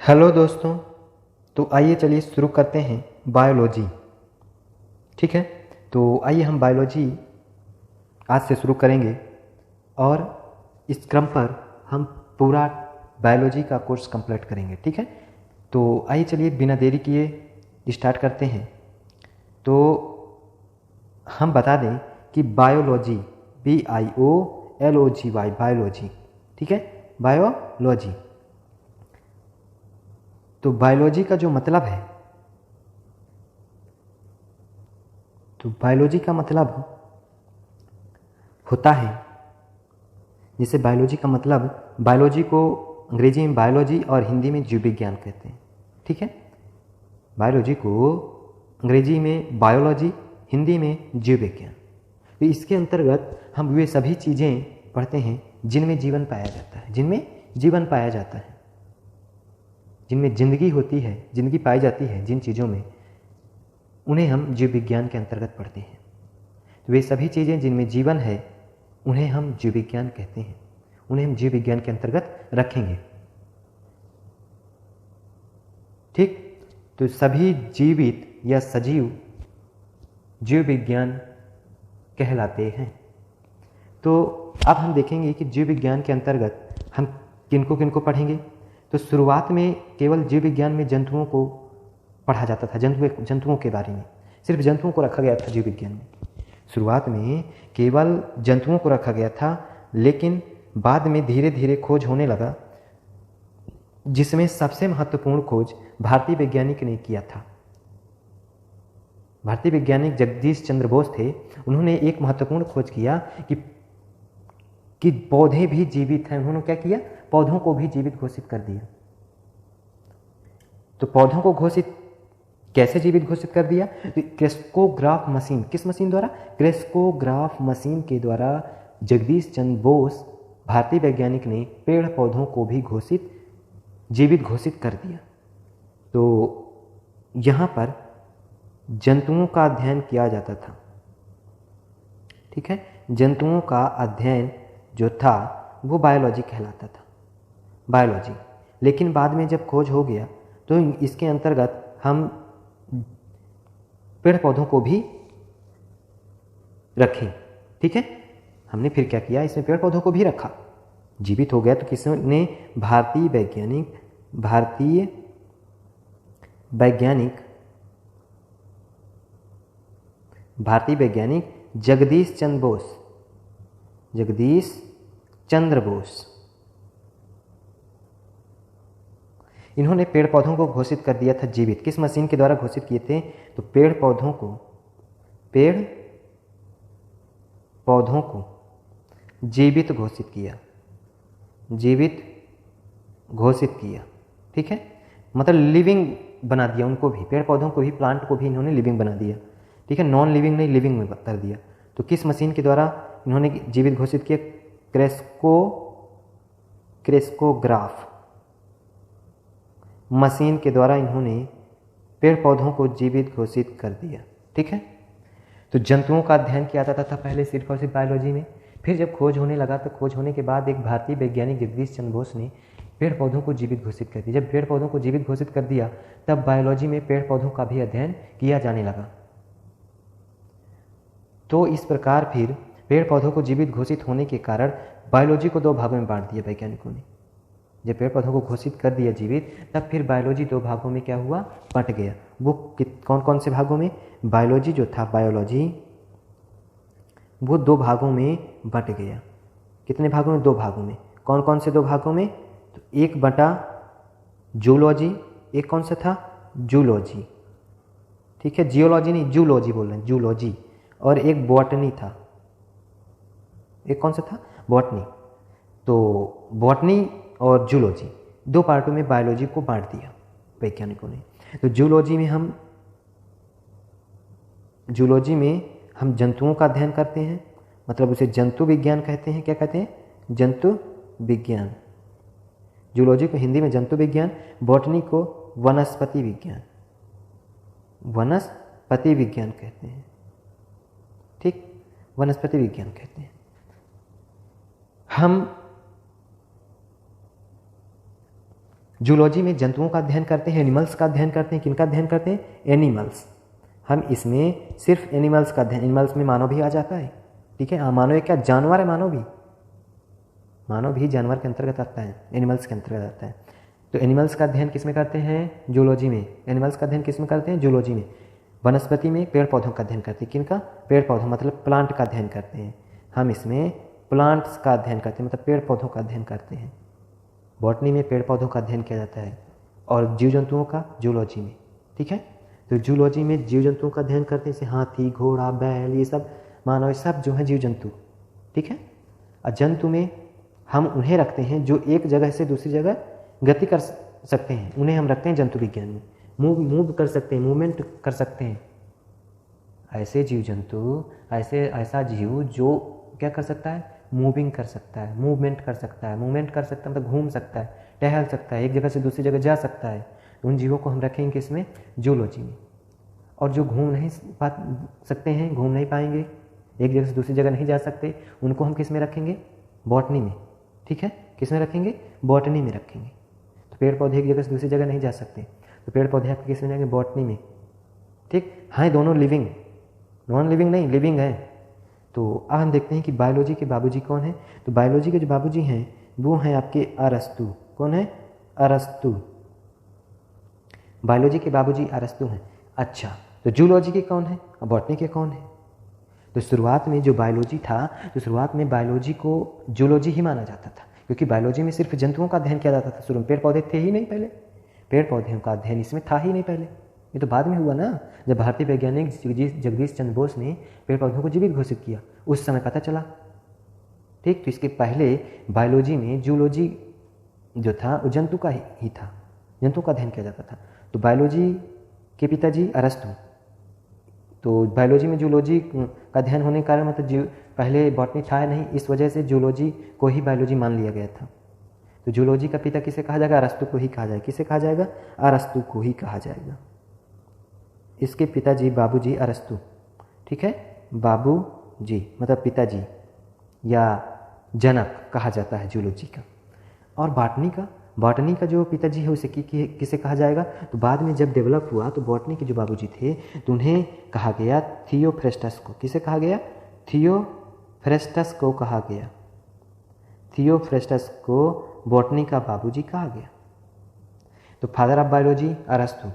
Hello दोस्तों। तो आइए चलिए शुरू करते हैं बायोलॉजी। ठीक है, तो आइए हम बायोलॉजी आज से शुरू करेंगे और इस क्रम पर हम पूरा बायोलॉजी का कोर्स कंप्लीट करेंगे। ठीक है, तो आइए चलिए बिना देरी किए स्टार्ट करते हैं। तो हम बता दें कि बायोलॉजी BIOLOGY बायोलॉजी, ठीक है, बायोलॉजी। तो बायोलॉजी का जो मतलब है, तो बायोलॉजी का मतलब होता है, जैसे बायोलॉजी का मतलब, बायोलॉजी को अंग्रेजी में बायोलॉजी और हिंदी में जीव विज्ञान कहते हैं। ठीक है, बायोलॉजी को अंग्रेजी में बायोलॉजी, हिंदी में जीव विज्ञान। तो इसके अंतर्गत हम वे सभी चीज़ें पढ़ते हैं जिनमें जीवन पाया जाता है, जिनमें जीवन पाया जाता है, जिनमें जिंदगी होती है, जिंदगी पाई जाती है, जिन चीज़ों में, उन्हें हम जीव विज्ञान के अंतर्गत पढ़ते हैं। तो वे सभी चीज़ें जिनमें जीवन है उन्हें हम जीव विज्ञान कहते हैं, उन्हें हम जीव विज्ञान के अंतर्गत रखेंगे। ठीक, तो सभी जीवित या सजीव जीव विज्ञान कहलाते हैं। तो अब हम देखेंगे कि जीव विज्ञान के अंतर्गत हम किनको किनको पढ़ेंगे। तो शुरुआत में केवल जीव विज्ञान में जंतुओं को पढ़ा जाता था, जंतुओं के बारे में सिर्फ जंतुओं को रखा गया था जीव विज्ञान में। शुरुआत में केवल जंतुओं को रखा गया था, लेकिन बाद में धीरे धीरे खोज होने लगा, जिसमें सबसे महत्वपूर्ण खोज भारतीय वैज्ञानिक ने किया था। भारतीय वैज्ञानिक जगदीश चंद्र बोस थे। उन्होंने एक महत्वपूर्ण खोज किया कि पौधे भी जीवित हैं। उन्होंने क्या किया? पौधों को भी जीवित घोषित कर दिया। तो पौधों को कैसे जीवित घोषित कर दिया? तो क्रेस्कोग्राफ मशीन, किस मशीन द्वारा? क्रेस्कोग्राफ मशीन के द्वारा जगदीश चंद्र बोस भारतीय वैज्ञानिक ने पेड़ पौधों को भी जीवित घोषित कर दिया। तो यहाँ पर जंतुओं का अध्ययन किया जाता था। ठीक है, जंतुओं का अध्ययन जो था वो बायोलॉजी कहलाता था, बायोलॉजी। लेकिन बाद में जब खोज हो गया तो इसके अंतर्गत हम पेड़ पौधों को भी रखें। ठीक है, हमने फिर क्या किया? इसमें पेड़ पौधों को भी रखा, जीवित हो गया। तो किसने? भारतीय वैज्ञानिक जगदीश चंद्र बोस। इन्होंने पेड़ पौधों को घोषित कर दिया था जीवित। किस मशीन के द्वारा घोषित किए थे? तो पेड़ पौधों को जीवित घोषित किया। ठीक है, मतलब लिविंग बना दिया उनको भी, पेड़ पौधों को भी, प्लांट को भी इन्होंने लिविंग बना दिया। ठीक है, नॉन लिविंग नहीं, लिविंग में कर दिया। तो किस मशीन के द्वारा इन्होंने जीवित घोषित किया? क्रेस्कोग्राफ मशीन के द्वारा इन्होंने पेड़ पौधों को जीवित घोषित कर दिया। ठीक है, तो जंतुओं का अध्ययन किया जाता था पहले सिर्फ और सिर्फ बायोलॉजी में। फिर जब खोज होने लगा तो खोज होने के बाद एक भारतीय वैज्ञानिक जगदीश चंद्र बोस ने पेड़ पौधों को जीवित घोषित कर दिया। जब पेड़ पौधों को जीवित घोषित कर दिया तब बायोलॉजी में पेड़ पौधों का भी अध्ययन किया जाने लगा। तो इस प्रकार फिर पेड़ पौधों को जीवित घोषित होने के कारण बायोलॉजी को दो भागों में बांट दिया वैज्ञानिकों ने। जब पेड़ पौधों को घोषित कर दिया जीवित, तब फिर बायोलॉजी दो भागों में क्या हुआ? बंट गया। वो कौन कौन से भागों में? बायोलॉजी जो था, बायोलॉजी वो दो भागों में बंट गया। कितने भागों में? दो भागों में। कौन कौन से दो भागों में? तो एक बटा जूलॉजी, एक कौन सा था? जूलॉजी। ठीक है, जियोलॉजी नहीं, जूलॉजी बोल रहे हैं, जूलॉजी। और एक बॉटनी था। एक कौन सा था? बॉटनी। तो बॉटनी और जूलॉजी, दो पार्टों में बायोलॉजी को बांट दिया वैज्ञानिकों ने। तो जूलॉजी में हम जंतुओं का अध्ययन करते हैं, मतलब उसे जंतु विज्ञान कहते हैं। क्या कहते हैं? जंतु विज्ञान। जूलॉजी को हिंदी में जंतु विज्ञान, बॉटनी को वनस्पति विज्ञान कहते हैं। ठीक, वनस्पति विज्ञान कहते हैं। हम जूलॉजी में जंतुओं का अध्ययन करते हैं, एनिमल्स का अध्ययन करते हैं। किनका अध्ययन करते हैं? एनिमल्स। हम इसमें सिर्फ एनिमल्स का अध्ययन, एनिमल्स में मानव भी आ जाता है, ठीक है। हाँ, मानव एक क्या जानवर है, मानव भी जानवर के अंतर्गत आता है, एनिमल्स के अंतर्गत आता है। तो एनिमल्स का अध्ययन किस में करते हैं? जूलॉजी में। एनिमल्स का अध्ययन किस में करते हैं? जूलॉजी में। वनस्पति में पेड़ पौधों का अध्ययन करते हैं। किनका? पेड़ पौधों, मतलब प्लांट का अध्ययन करते हैं। हम इसमें प्लांट्स का अध्ययन करते हैं, मतलब पेड़ पौधों का अध्ययन करते हैं। बॉटनी में पेड़ पौधों का अध्ययन किया जाता है और जीव जंतुओं का जूलॉजी में, ठीक है। तो जूलॉजी में जीव जंतुओं का अध्ययन करते हैं, जैसे हाथी, घोड़ा, बैल, ये सब मानव, सब जो है जीव जंतु, ठीक है। और जंतु में हम उन्हें रखते हैं जो एक जगह से दूसरी जगह गति कर सकते हैं, उन्हें हम रखते हैं जंतु विज्ञान में। मूव कर सकते हैं, मूवमेंट कर सकते हैं। ऐसे जीव जंतु, ऐसा जीव जो क्या कर सकता है? मूविंग कर सकता है, मूवमेंट कर सकता है। मूवमेंट कर सकता है मतलब घूम सकता है, टहल सकता है, एक जगह से दूसरी जगह जा सकता है। उन जीवों को हम रखेंगे किसमें? जूलॉजी में। और जो घूम नहीं सकते हैं, घूम नहीं पाएंगे, एक जगह से दूसरी जगह नहीं जा सकते, उनको हम किस में रखेंगे? बॉटनी में, ठीक है। किस में रखेंगे? बॉटनी में रखेंगे। तो पेड़ पौधे एक जगह से दूसरी जगह नहीं जा सकते, तो पेड़ पौधे आपके किस में जाएंगे? बॉटनी में, ठीक। हाँ, दोनों लिविंग, नॉन लिविंग नहीं, लिविंग है। तो अब हम देखते हैं कि बायोलॉजी के बाबूजी कौन है। तो बायोलॉजी के जो बाबूजी हैं वो हैं आपके अरस्तु। कौन है? अरस्तु। बायोलॉजी के बाबूजी अरस्तु हैं। अच्छा, तो जूलॉजी के कौन है और बॉटनी के कौन है? तो शुरुआत में जो बायोलॉजी था, तो शुरुआत में बायोलॉजी को जूलॉजी ही माना जाता था, क्योंकि बायोलॉजी में सिर्फ जंतुओं का अध्ययन किया जाता था। शुरू में पेड़ पौधे थे ही नहीं, पहले पेड़ पौधों का अध्ययन इसमें था ही नहीं पहले। ये तो बाद में हुआ ना, जब भारतीय वैज्ञानिक जगदीश चंद्र बोस ने पेड़ पौधों को जीवित घोषित किया, उस समय पता चला, ठीक। तो इसके पहले बायोलॉजी में जूलॉजी जो था वो जंतु का ही था, जंतु का अध्ययन किया जाता था। तो बायोलॉजी के पिताजी अरस्तु, तो बायोलॉजी में जूलॉजी का अध्ययन होने के कारण मतलब पहले बॉटनी था नहीं, इस वजह से जूलॉजी को ही बायोलॉजी मान लिया गया था। तो जूलॉजी का पिता किसे कहा जाएगा? अरस्तु को ही कहा जाएगा। किसे कहा जाएगा? अरस्तु को ही कहा जाएगा। इसके पिताजी बाबूजी अरस्तु, ठीक है। बाबूजी मतलब पिताजी या जनक कहा जाता है जूलॉजी का। और बॉटनी का जो पिताजी है उसे किसे कहा जाएगा? तो बाद में जब डेवलप हुआ तो बॉटनी के जो बाबूजी थे तो उन्हें कहा गया थियोफ्रेस्टस को। किसे कहा गया? थियोफ्रेस्टस को कहा गया। थियोफ्रेस्टस को बॉटनी का बाबूजी कहा गया। तो फादर ऑफ बायोलॉजी अरस्तु।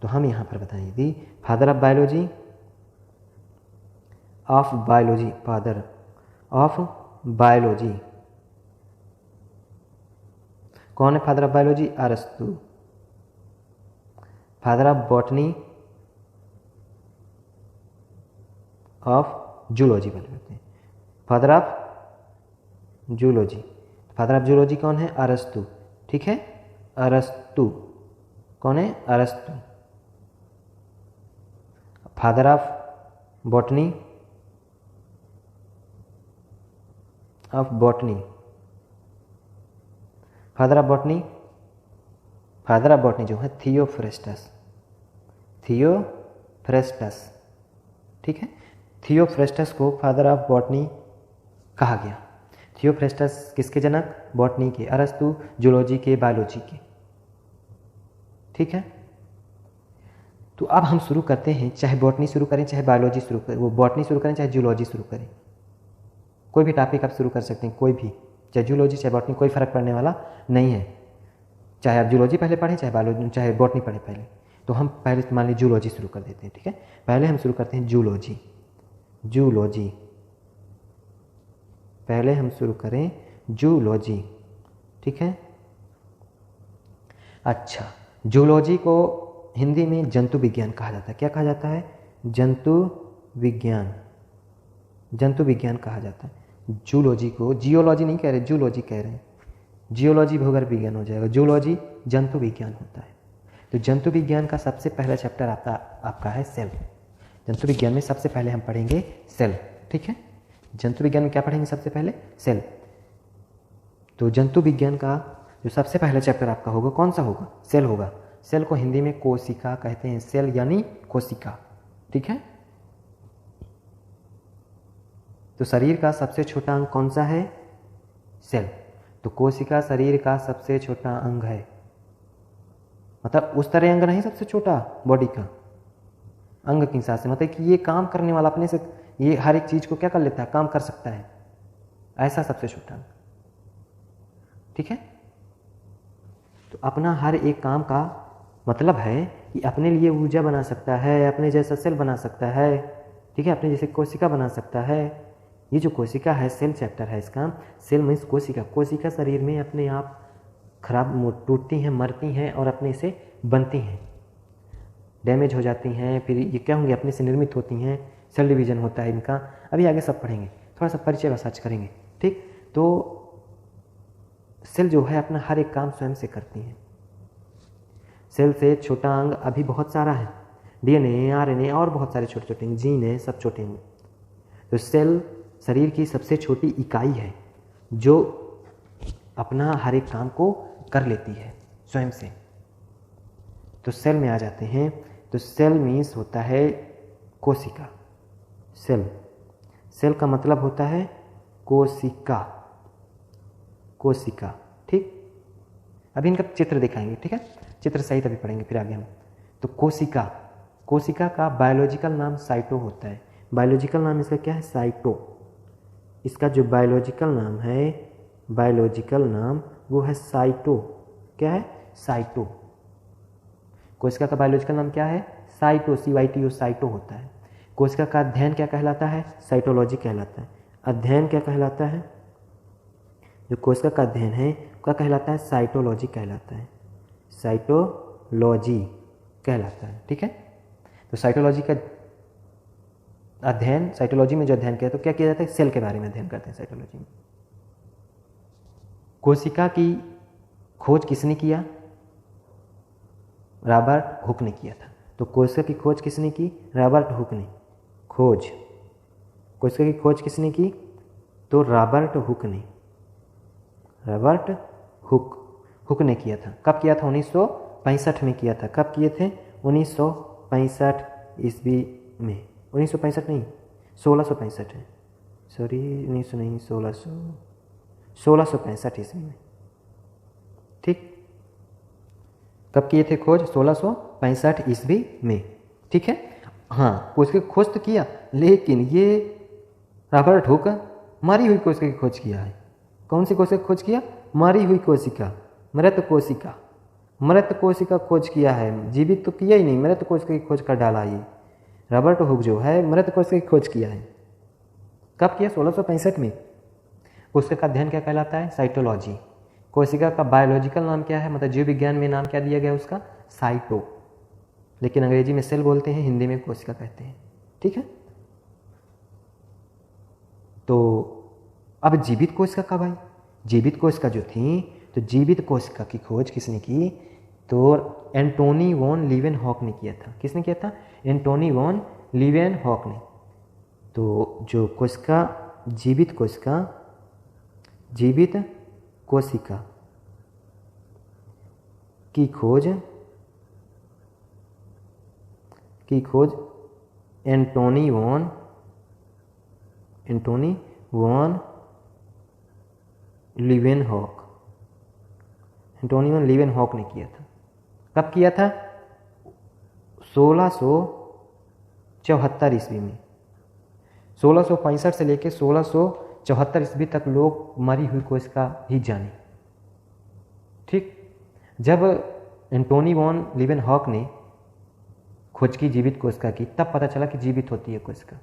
तो हम यहाँ पर बताएंगे the father of biology, father of biology कौन है? फादर ऑफ बायोलॉजी अरस्तु। Father of botany of zoology बोल लेते हैं। Father of zoology, father of zoology कौन है? अरस्तु, ठीक है। अरस्तु कौन है? अरस्तु। Father of botany father of botany जो है थियोफ्रेस्टस, ठीक है। थियोफ्रेस्टस को फादर ऑफ बॉटनी कहा गया। थियोफ्रेस्टस किसके जनक? बॉटनी के। अरस्तु जूलॉजी के, बायोलॉजी के, ठीक है। तो अब हम शुरू करते हैं, चाहे बॉटनी शुरू करें चाहे बायोलॉजी शुरू करें, वो बॉटनी शुरू करें चाहे जूलॉजी शुरू करें, कोई भी टॉपिक आप शुरू कर सकते हैं, कोई भी, चाहे जूलॉजी चाहे बॉटनी, कोई फर्क पड़ने वाला नहीं है। चाहे आप जूलॉजी पहले पढ़ें चाहे बायोलॉजी चाहे बॉटनी पढ़ें पहले। तो हम पहले मान लीजिए जूलॉजी शुरू कर देते हैं, ठीक है। पहले हम शुरू करते हैं जूलॉजी, पहले हम शुरू करें जूलॉजी, ठीक है। अच्छा, जूलॉजी को हिंदी में जंतु विज्ञान कहा जाता है। क्या कहा जाता है? जंतु विज्ञान कहा जाता है। जूलॉजी को जियोलॉजी नहीं कह रहे, जूलॉजी कह रहे हैं। जियोलॉजी भूगर्भ विज्ञान हो जाएगा, जूलॉजी जंतु विज्ञान होता है। तो जंतु विज्ञान का सबसे पहला चैप्टर आपका है सेल। जंतु विज्ञान में सबसे पहले हम पढ़ेंगे सेल, ठीक है। जंतु विज्ञान में क्या पढ़ेंगे? सबसे पहले सेल। तो जंतु विज्ञान का जो सबसे पहला चैप्टर आपका होगा कौन सा होगा? सेल होगा। सेल को हिंदी में कोशिका कहते हैं, सेल यानी कोशिका, ठीक है। तो शरीर का सबसे छोटा अंग कौन सा है? सेल। तो कोशिका शरीर का सबसे छोटा अंग है, मतलब उस तरह अंग नहीं सबसे छोटा बॉडी का अंग के हिसाब से, मतलब कि ये काम करने वाला अपने से, ये हर एक चीज़ को क्या कर लेता है, काम कर सकता है, ऐसा सबसे छोटा अंग। ठीक है, तो अपना हर एक काम का मतलब है कि अपने लिए ऊर्जा बना सकता है, अपने जैसा सेल बना सकता है। ठीक है, अपने जैसे कोशिका बना सकता है। ये जो कोशिका है, सेल चैप्टर है इसका, सेल मीन्स कोशिका। कोशिका शरीर में अपने आप खराब टूटती हैं, मरती हैं और अपने से बनती हैं, डैमेज हो जाती हैं, फिर ये क्या होंगी, अपने से निर्मित होती हैं, सेल डिवीजन होता है इनका। अभी आगे सब पढ़ेंगे, थोड़ा सा परिचय रिसर्च करेंगे। ठीक, तो सेल जो है अपना हर एक काम स्वयं से करती हैं। सेल से छोटा अंग अभी बहुत सारा है, डीएनए, आरएनए और बहुत सारे छोटे छोटे जीन है, सब छोटे हैं। तो सेल शरीर की सबसे छोटी इकाई है जो अपना हर एक काम को कर लेती है स्वयं से। तो सेल में आ जाते हैं। तो सेल मीन्स होता है कोशिका। सेल का मतलब होता है कोशिका। कोशिका, ठीक। अभी इनका चित्र दिखाएंगे, ठीक है, चित्र सही तभी पढ़ेंगे फिर आगे हम। तो कोशिका का बायोलॉजिकल नाम साइटो होता है। बायोलॉजिकल नाम इसका क्या है, साइटो। इसका जो बायोलॉजिकल नाम है, बायोलॉजिकल नाम वो है साइटो। क्या है, साइटो। कोशिका का बायोलॉजिकल नाम क्या है, साइटो, CYTO, साइटो होता है। कोशिका का अध्ययन क्या कहलाता है, साइटोलॉजी कहलाता है। अध्ययन क्या कहलाता है, जो कोशिका का अध्ययन है क्या कहलाता है, साइटोलॉजी कहलाता है। साइटोलॉजी कहलाता है, ठीक है। तो साइटोलॉजी का अध्ययन, साइटोलॉजी में जो अध्ययन किया तो क्या किया जाता है, सेल के बारे में अध्ययन करते हैं साइटोलॉजी में। कोशिका की खोज किसने किया, रॉबर्ट हुक ने किया था। तो कोशिका की खोज किसने की, रॉबर्ट हुक ने। कोशिका की खोज किसने की, तो रॉबर्ट हुक ने। रॉबर्ट हुक ने किया था। कब किया था, 1965 में किया था। कब किए थे, 1965 ईस्वी में। 1965 नहीं, 1665 है, सॉरी 1900 नहीं, 1665 ईस्वी में, ठीक। कब किए थे खोज, 1665 ईस्वी में, ठीक है। हाँ, कोशिका की खोज तो किया, लेकिन ये रॉबर्ट हुक मरी हुई कोशिका की खोज किया है। कौन सी कोशिका की खोज किया, मरी हुई कोशिका, मृत कोशिका। मृत कोशिका खोज किया है, जीवित तो किया ही नहीं, मृत कोशिका की खोज कर डाला ये। रॉबर्ट हुक जो है मृत कोशिका की खोज किया है। कब किया, 1665 में। कोशिका का अध्ययन क्या कहलाता है, साइटोलॉजी। कोशिका का बायोलॉजिकल नाम क्या है, मतलब जीव विज्ञान में नाम क्या दिया गया उसका, साइटो। लेकिन अंग्रेजी में सेल बोलते हैं, हिंदी में कोशिका कहते हैं, ठीक है। तो अब जीवित कोशिका कब आई, जीवित कोशिका जो थी, तो जीवित कोशिका की खोज किसने की, तो एंटोनी वॉन लीवेनहॉक ने किया था। किसने किया था, एंटोनी वॉन लीवेनहॉक ने। तो जो कोशिका, जीवित कोशिका की खोज एंटोनी वॉन लीवेनहॉक ने किया था। कब किया था, 1674 ईस्वी में। 1665 से लेकर 1674 ईस्वी तक लोग मरी हुई कोशिका ही जाने, ठीक। जब एंटोनी वॉन लीवेनहॉक ने खोज की जीवित कोशिका की, तब पता चला कि जीवित होती है कोशिका।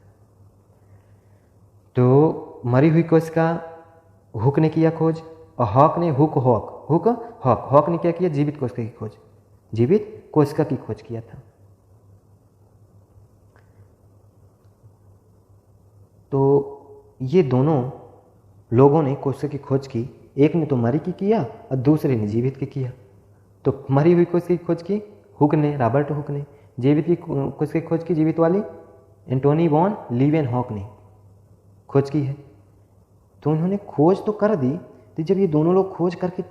तो मरी हुई कोशिका हुक ने किया खोज, और हॉक ने हॉक ने क्या किया, जीवित कोशिका की खोज, जीवित कोशिका की खोज किया था। तो ये दोनों लोगों ने कोशिका की खोज की, एक ने तो मरी की किया और दूसरे ने जीवित की किया। तो मरी हुई कोशिका की खोज की हुक ने, रॉबर्ट हुक ने। जीवित की कोशिका की खोज की, जीवित वाली, एंटोनी वॉन लीवेनहॉक ने खोज की है। तो उन्होंने खोज तो कर दी, तो जब ये दोनों लोग खोज करके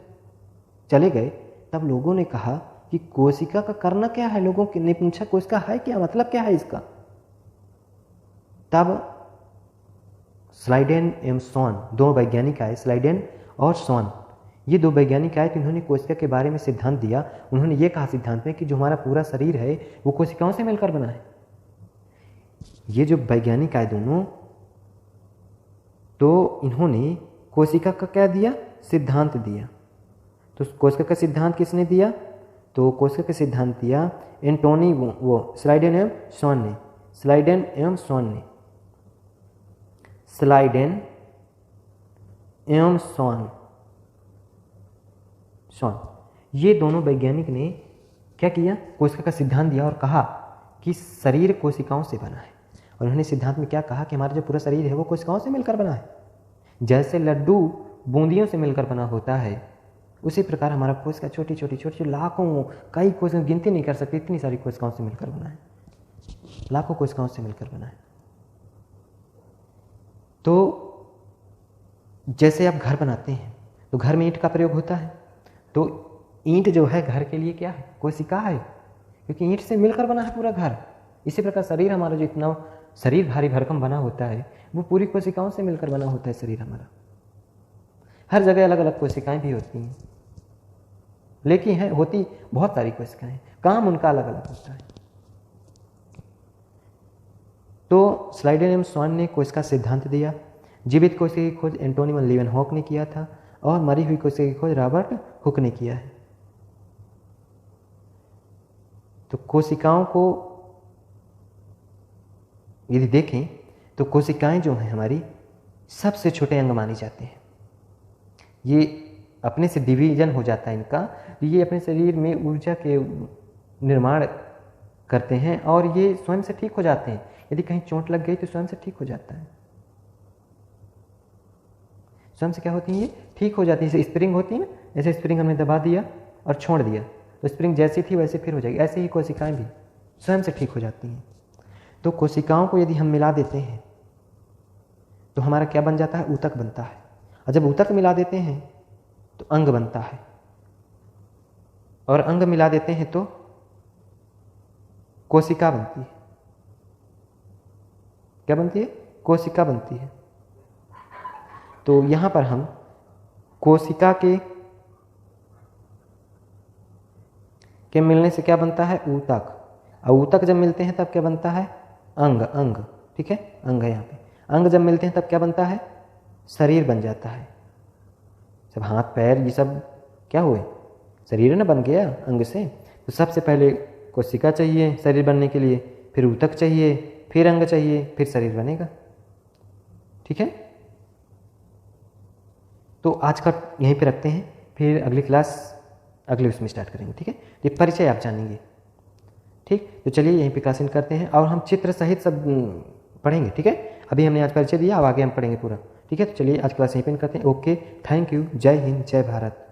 चले गए, तब लोगों ने कहा कि कोशिका का करना क्या है। लोगों ने पूछा कोशिका है क्या, मतलब क्या है इसका। तब स्लाइडेन एवं सॉन, दो वैज्ञानिक आए, स्लाइडेन और सॉन। ये दो वैज्ञानिक आए तो इन्होंने कोशिका के बारे में सिद्धांत दिया। उन्होंने ये कहा सिद्धांत में कि जो हमारा पूरा शरीर है वो कोशिकाओं से मिलकर बना है। ये जो वैज्ञानिक आए दोनों, तो इन्होंने कोशिका का क्या दिया, सिद्धांत दिया। तो कोशिका का सिद्धांत किसने दिया, तो कोशिका का सिद्धांत दिया एंटोनी वो स्लाइडेन एवं शॉन ने। स्लाइडेन एवं शॉन ने, स्लाइडेन एवं शॉन, ये दोनों वैज्ञानिक ने क्या किया, कोशिका का सिद्धांत दिया और कहा कि शरीर कोशिकाओं से बना है। और उन्होंने सिद्धांत में क्या कहा कि हमारा जो पूरा शरीर है वो कोशिकाओं से मिलकर बना है। जैसे लड्डू बूंदियों से मिलकर बना होता है, उसी प्रकार हमारा कोशिका छोटी छोटी लाखों, कई कोशिका गिनती नहीं कर सकती, इतनी सारी कोशिकाओं से मिलकर बना है, लाखों कोशिकाओं से मिलकर बना है। तो जैसे आप घर बनाते हैं तो घर में ईंट का प्रयोग होता है, तो ईंट जो है घर के लिए क्या है, कोशिका है, क्योंकि ईंट से मिलकर बना है पूरा घर। इसी प्रकार शरीर हमारा जो इतना शरीर भारी भरकम बना होता है वो पूरी कोशिकाओं से मिलकर बना होता है शरीर हमारा। हर जगह अलग अलग कोशिकाएं भी होती हैं, लेकिन है होती बहुत सारी कोशिकाएं, काम उनका अलग अलग होता है। तो स्लाइडेन एवं शॉन ने कोशिका सिद्धांत दिया। जीवित कोशिका की खोज एंटोनी वन लीवेनहॉक ने किया था और मरी हुई कोशिका की खोज रॉबर्ट हुक ने किया है। तो कोशिकाओं को यदि देखें तो कोशिकाएं जो हैं हमारी सबसे छोटे अंग माने जाते हैं। ये अपने से डिवीजन हो जाता है इनका, ये अपने शरीर में ऊर्जा के निर्माण करते हैं और ये स्वयं से ठीक हो जाते हैं। यदि कहीं चोट लग गई तो स्वयं से ठीक हो जाता है, स्वयं से क्या होती है, ये ठीक हो जाती है। जैसे स्प्रिंग होती है ना, जैसे स्प्रिंग हमने दबा दिया और छोड़ दिया तो स्प्रिंग जैसी थी वैसे फिर हो जाएगी, ऐसे ही कोशिकाएं भी स्वयं से ठीक हो जाती हैं। तो कोशिकाओं को यदि हम मिला देते हैं तो हमारा क्या बन जाता है, ऊतक बनता है। और जब ऊतक मिला देते हैं तो अंग बनता है, और अंग मिला देते हैं तो कोशिका बनती है। क्या बनती है, कोशिका बनती है। तो यहां पर हम कोशिका के मिलने से क्या बनता है, ऊतक। और ऊतक जब मिलते हैं तब क्या बनता है, अंग। ठीक है, अंग है यहाँ पे। अंग जब मिलते हैं तब क्या बनता है, शरीर बन जाता है। सब हाथ पैर ये सब क्या हुए, शरीर ना बन गया अंग से। तो सबसे पहले कोशिका चाहिए शरीर बनने के लिए, फिर ऊतक चाहिए, फिर अंग चाहिए, फिर शरीर बनेगा। ठीक है, तो आज का यहीं पे रखते हैं, फिर अगली क्लास अगले उसमें स्टार्ट करेंगे। ठीक है, ये परिचय आप जानेंगे। ठीक, तो चलिए यहीं पे क्लास इन करते हैं और हम चित्र सहित सब पढ़ेंगे। ठीक है, अभी हमने आज परिचय दिया, अब आगे हम पढ़ेंगे पूरा। ठीक है, तो चलिए आज क्लास यहीं पे इन करते हैं। ओके, थैंक यू, जय हिंद, जय भारत।